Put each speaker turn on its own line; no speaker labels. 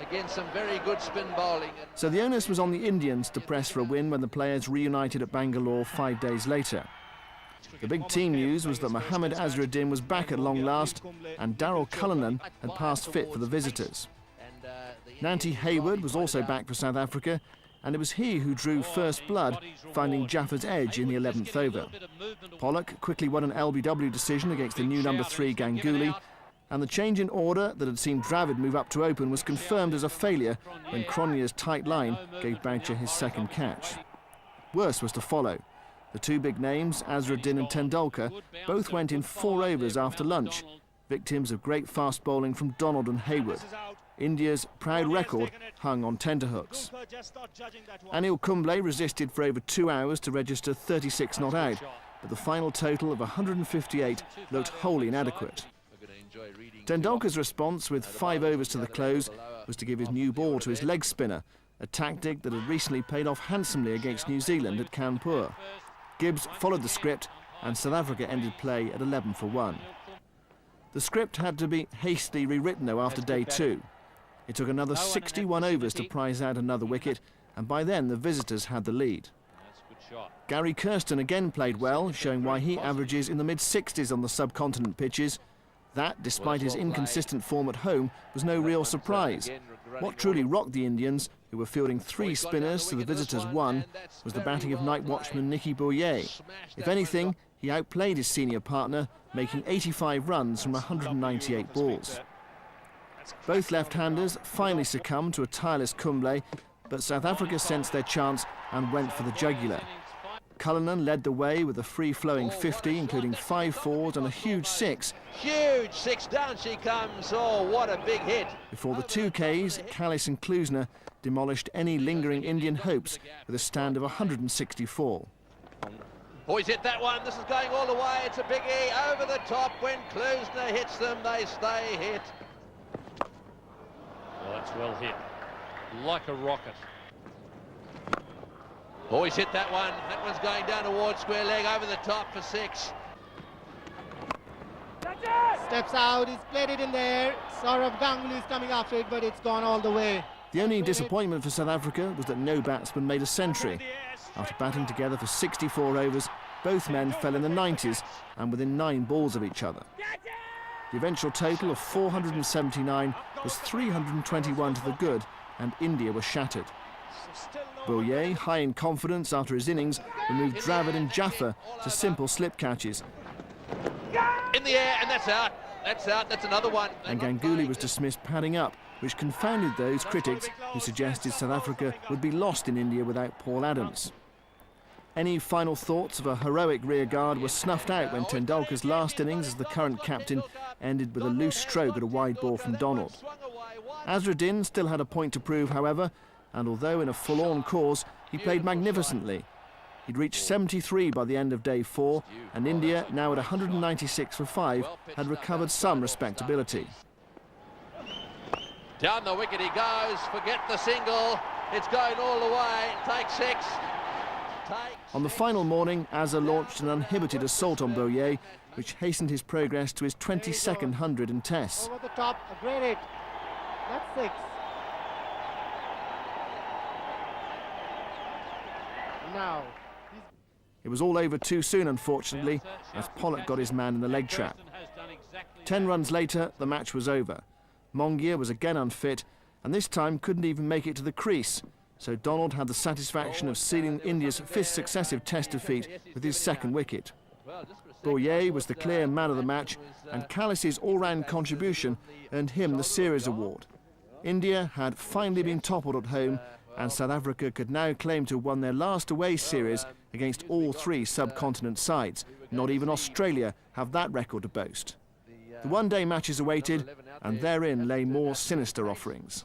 Again, some very good spin bowling.
So the onus was on the Indians to press for a win when the players reunited at Bangalore 5 days later. The big team news was that Mohammad Azharuddin was back at long last and Daryl Cullinan had passed fit for the visitors. Nanti Hayward was also back for South Africa, and it was he who drew first blood, finding Jaffer's edge in the 11th over. Pollock quickly won an LBW decision against the new number 3 Ganguly, and the change in order that had seen Dravid move up to open was confirmed as a failure when Cronje's tight line gave Boucher his second catch. Worse was to follow. The two big names, Azharuddin and Tendulkar, both went in 4 overs after lunch, victims of great fast bowling from Donald and Hayward. India's proud record hung on tenterhooks. Anil Kumble resisted for over 2 hours to register 36 not out, but the final total of 158 looked wholly inadequate. Tendulkar's response with 5 overs to the close was to give his new ball to his leg spinner, a tactic that had recently paid off handsomely against New Zealand at Kanpur. Gibbs followed the script and South Africa ended play at 11 for 1. The script had to be hastily rewritten though after day 2. It took another 61 overs to prize out another wicket, and by then the visitors had the lead. Gary Kirsten again played well, showing why he averages in the mid-60s on the subcontinent pitches. That, despite his inconsistent form at home, was no real surprise. What truly rocked the Indians, who were fielding 3 spinners to the visitors' 1, was the batting of night watchman Nicky Boyer. If anything, he outplayed his senior partner, making 85 runs from 198 balls. Both left-handers finally succumbed to a tireless Kumble, but South Africa sensed their chance and went for the jugular. Cullinan led the way with a free-flowing 50, including 5 fours and a huge 6.
Huge 6, down she comes. Oh, what a big hit.
Before the 2 Ks, Kallis and Klusner demolished any lingering Indian hopes with a stand of 164.
Boys hit that one. This is going all the way. It's a biggie over the top. When Klusner hits them, they stay hit.
Well, that's well hit. Like a rocket.
Boys hit that one. That one's going down towards square leg over the top for 6.
Steps out, he's played it in there. Saurav Ganguly is coming after it, but it's gone all the way.
The only disappointment for South Africa was that no batsman made a century. After batting together for 64 overs, both men fell in the 90s and within 9 balls of each other. The eventual total of 479 was 321 to the good, and India was shattered. Boyer, high in confidence after his innings, removed Dravid and Jaffer to simple slip catches.
In the air, and that's out. That's out. That's another one.
And Ganguly was dismissed padding up, which confounded those critics who suggested South Africa would be lost in India without Paul Adams. Any final thoughts of a heroic rearguard were snuffed out when Tendulkar's last innings as the current captain ended with a loose stroke at a wide ball from Donald. Azharuddin still had a point to prove, however, and although in a forlorn cause, he played magnificently. He'd reached 73 by the end of day 4, and India, now at 196 for 5, had recovered some respectability.
Down the wicket he goes, forget the single, it's going all the way, take 6.
On the final morning, Azhar launched an uninhibited assault on Boyer, which hastened his progress to his 22nd 100 in Tests.
Over the top, a great hit. That's 6. Now.
It was all over too soon, unfortunately, as Pollock got his man in the leg trap. 10 runs later, the match was over. Mongia was again unfit, and this time couldn't even make it to the crease, so Donald had the satisfaction of sealing India's 5th successive Test defeat with his 2nd wicket. Boyer was the clear man of the match, and Kallis's all-round contribution earned him the Series Award. India had finally been toppled at home, and South Africa could now claim to have won their last away series against all 3 subcontinent sides. Not even Australia have that record to boast. The one-day matches awaited, and therein lay more sinister offerings.